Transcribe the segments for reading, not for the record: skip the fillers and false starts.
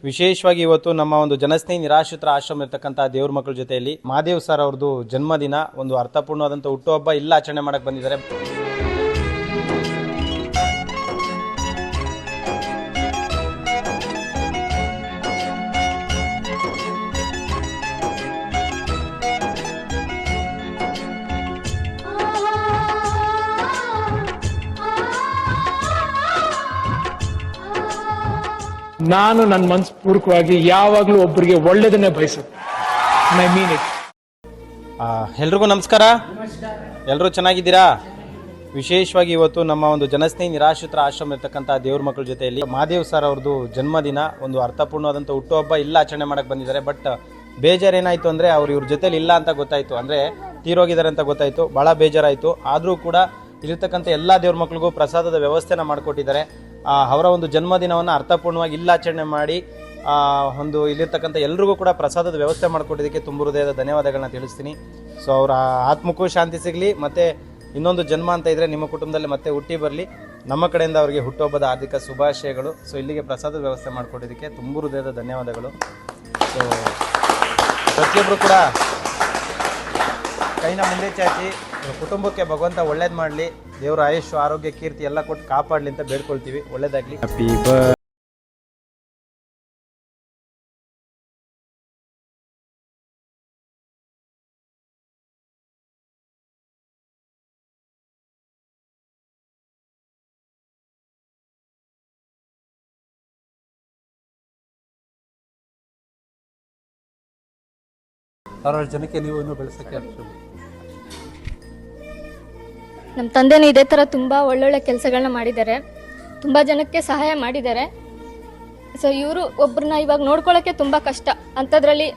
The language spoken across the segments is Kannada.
ವಿಶೇಷವಾಗಿ ಇವತ್ತು ನಮ್ಮ ಒಂದು ಜನಸ್ನೇಹಿ ನಿರಾಶ್ರಿತರ ಆಶ್ರಮ ಇರತಕ್ಕಂಥ ದೇವ್ರ ಮಕ್ಕಳ ಜೊತೆಯಲ್ಲಿ ಮಹಾದೇವ್ ಸರ್ ಅವ್ರದ್ದು ಜನ್ಮದಿನ ಒಂದು ಅರ್ಥಪೂರ್ಣವಾದಂಥ ಹುಟ್ಟುಹಬ್ಬ ಇಲ್ಲ ಆಚರಣೆ ಮಾಡಕ್ಕೆ ಬಂದಿದ್ದಾರೆ. ನಾನು ನನ್ನ ಮನಸ್ಪೂರ್ವಕವಾಗಿ ಯಾವಾಗಲೂ ಒಬ್ಬರಿಗೆ ಒಳ್ಳೆಯದನ್ನೇ ಬಯಸುತ್ತೆ. I mean it. ಎಲ್ರಿಗೂ ನಮಸ್ಕಾರ. ಎಲ್ಲರೂ ಚೆನ್ನಾಗಿದ್ದೀರಾ? ವಿಶೇಷವಾಗಿ ಇವತ್ತು ನಮ್ಮ ಒಂದು ಜನಸ್ನೇಹಿ ನಿರಾಶ್ರಿತರ ಆಶ್ರಮ ಇರತಕ್ಕಂಥ ದೇವ್ರ ಮಕ್ಕಳ ಜೊತೆಯಲ್ಲಿ ಮಹಾದೇವ್ ಸರ್ ಅವ್ರದ್ದು ಜನ್ಮದಿನ ಒಂದು ಅರ್ಥಪೂರ್ಣವಾದಂಥ ಹುಟ್ಟುಹಬ್ಬ ಇಲ್ಲ ಆಚರಣೆ ಮಾಡಕ್ಕೆ ಬಂದಿದ್ದಾರೆ. ಬಟ್ ಬೇಜಾರೇನಾಯಿತು ಅಂದರೆ ಅವ್ರು ಇವ್ರ ಜೊತೆಲಿ ಇಲ್ಲ ಅಂತ ಗೊತ್ತಾಯಿತು, ಅಂದರೆ ತೀರೋಗಿದ್ದಾರೆ ಅಂತ ಗೊತ್ತಾಯಿತು. ಭಾಳ ಬೇಜಾರಾಯಿತು. ಆದರೂ ಕೂಡ ಇಲ್ಲಿರ್ತಕ್ಕಂಥ ಎಲ್ಲ ದೇವ್ರ ಮಕ್ಳಿಗೂ ಪ್ರಸಾದದ ವ್ಯವಸ್ಥೆನ ಮಾಡಿಕೊಟ್ಟಿದ್ದಾರೆ. ಅವರ ಒಂದು ಜನ್ಮದಿನವನ್ನು ಅರ್ಥಪೂರ್ಣವಾಗಿ ಇಲ್ಲಾಚರಣೆ ಮಾಡಿ ಒಂದು ಇಲ್ಲಿರ್ತಕ್ಕಂಥ ಎಲ್ರಿಗೂ ಕೂಡ ಪ್ರಸಾದದ ವ್ಯವಸ್ಥೆ ಮಾಡಿಕೊಟ್ಟಿದ್ದಕ್ಕೆ ತುಂಬ ಹೃದಯದ ಧನ್ಯವಾದಗಳನ್ನ ತಿಳಿಸ್ತೀನಿ. ಸೊ ಅವರ ಆತ್ಮಕ್ಕೂ ಶಾಂತಿ ಸಿಗಲಿ, ಮತ್ತು ಇನ್ನೊಂದು ಜನ್ಮ ಅಂತ ಇದ್ದರೆ ನಿಮ್ಮ ಕುಟುಂಬದಲ್ಲಿ ಮತ್ತೆ ಹುಟ್ಟಿ ಬರಲಿ. ನಮ್ಮ ಕಡೆಯಿಂದ ಅವರಿಗೆ ಹುಟ್ಟುಹಬ್ಬದ ಹಾರ್ದಿಕ ಶುಭಾಶಯಗಳು. ಸೊ ಇಲ್ಲಿಗೆ ಪ್ರಸಾದದ ವ್ಯವಸ್ಥೆ ಮಾಡಿಕೊಟ್ಟಿದ್ದಕ್ಕೆ ತುಂಬ ಹೃದಯದ ಧನ್ಯವಾದಗಳು. ಸೊ ಪ್ರತಿಯೊಬ್ಬರು ಕೂಡ ಕೈನ ಮುಂದೆ ಚಾಚಿ ಕುಟುಂಬಕ್ಕೆ ಭಗವಂತ ಒಳ್ಳೇದು ಮಾಡಲಿ, ದೇವರ ಆಯುಷ್ಯ ಆರೋಗ್ಯ ಕೀರ್ತಿ ಎಲ್ಲ ಕೊಟ್ಟು ಕಾಪಾಡಲಿ ಅಂತ ಬೇಡ್ಕೊಳ್ತೀವಿ. ಒಳ್ಳೇದಾಗಲಿ. Happy birthday. ಸಾವಿರಾರು ಜನಕ್ಕೆ ನೀವು ಇನ್ನೂ ಬೆಳೆಸೋಕ್ಕೆ ನಮ್ಮ ತಂದೆನೂ ಇದೇ ಥರ ತುಂಬ ಒಳ್ಳೊಳ್ಳೆ ಕೆಲಸಗಳನ್ನ ಮಾಡಿದ್ದಾರೆ, ತುಂಬ ಜನಕ್ಕೆ ಸಹಾಯ ಮಾಡಿದ್ದಾರೆ. ಸೊ ಇವರು ಒಬ್ಬರನ್ನ ಇವಾಗ ನೋಡ್ಕೊಳ್ಳೋಕ್ಕೆ ತುಂಬ ಕಷ್ಟ, ಅಂಥದ್ರಲ್ಲಿ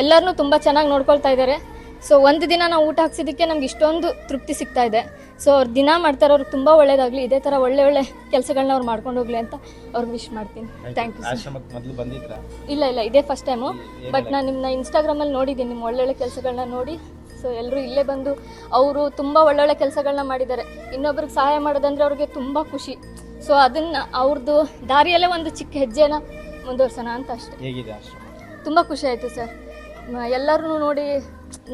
ಎಲ್ಲರನ್ನೂ ತುಂಬ ಚೆನ್ನಾಗಿ ನೋಡ್ಕೊಳ್ತಾ ಇದ್ದಾರೆ. ಸೊ ಒಂದು ದಿನ ನಾವು ಊಟ ಹಾಕ್ಸಿದ್ದಕ್ಕೆ ನಮ್ಗೆ ಇಷ್ಟೊಂದು ತೃಪ್ತಿ ಸಿಗ್ತಾ ಇದೆ. ಸೊ ಅವ್ರು ದಿನ ಮಾಡ್ತಾರೆ, ಅವ್ರಿಗೆ ತುಂಬ ಒಳ್ಳೇದಾಗಲಿ, ಇದೇ ಥರ ಒಳ್ಳೆ ಒಳ್ಳೆ ಕೆಲಸಗಳನ್ನ ಅವ್ರು ಮಾಡ್ಕೊಂಡು ಹೋಗ್ಲಿ ಅಂತ ಅವ್ರಿಗೆ ವಿಶ್ ಮಾಡ್ತೀನಿ. Thank you. ಆಶ್ರಮಕ್ಕೆ ಮೊದಲು ಬಂದಿದ್ರಾ? ಇಲ್ಲ ಇದೇ ಫಸ್ಟ್ ಟೈಮು. ಬಟ್ ನಾನು ನಿಮ್ಮನ್ನ ಇನ್ಸ್ಟಾಗ್ರಾಮಲ್ಲಿ ನೋಡಿದ್ದೀನಿ, ನಿಮ್ಮ ಒಳ್ಳೊಳ್ಳೆ ಕೆಲಸಗಳನ್ನ ನೋಡಿ. ಸೊ ಎಲ್ಲರೂ ಇಲ್ಲೇ ಬಂದು ಅವರು ತುಂಬ ಒಳ್ಳೊಳ್ಳೆ ಕೆಲಸಗಳನ್ನ ಮಾಡಿದ್ದಾರೆ. ಇನ್ನೊಬ್ರಿಗೆ ಸಹಾಯ ಮಾಡೋದಂದರೆ ಅವ್ರಿಗೆ ತುಂಬ ಖುಷಿ. ಸೊ ಅದನ್ನು ಅವ್ರದ್ದು ದಾರಿಯಲ್ಲೇ ಒಂದು ಚಿಕ್ಕ ಹೆಜ್ಜೆನ ಮುಂದುವರ್ಸೋಣ ಅಂತ ಅಷ್ಟೇ. ಹೇಗಿದೆ ಆಶ್ರಮ? ತುಂಬ ಖುಷಿ ಆಯಿತು ಸರ್. ಎಲ್ಲರೂ ನೋಡಿ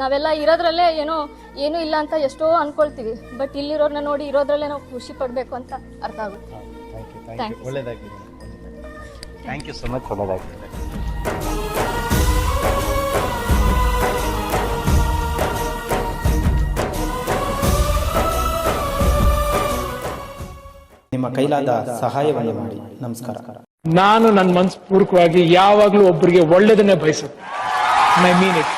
ನಾವೆಲ್ಲ ಇರೋದ್ರಲ್ಲೇ ಏನೂ ಇಲ್ಲ ಅಂತ ಎಷ್ಟೋ ಅಂದ್ಕೊಳ್ತೀವಿ, ಬಟ್ ಇಲ್ಲಿರೋರನ್ನ ನೋಡಿ ಇರೋದ್ರಲ್ಲೇ ನಾವು ಖುಷಿ ಪಡಬೇಕು ಅಂತ ಅರ್ಥ ಆಗುತ್ತೆ. Thank you. ಒಳ್ಳೆಯದಾಗಲಿ. Thank you so much. ಒಳ್ಳೆಯದಾಗಲಿ. ನಿಮ್ಮ ಕೈಲಾದ ಸಹಾಯವನ್ನು ಮಾಡಿ. ನಮಸ್ಕಾರ. ನಾನು ನನ್ನ ಮನಸ್ಪೂರ್ವಕವಾಗಿ ಯಾವಾಗಲೂ ಒಬ್ಬರಿಗೆ ಒಳ್ಳೆಯದನ್ನೇ ಬಯಸುತ್ತೆ. I mean it.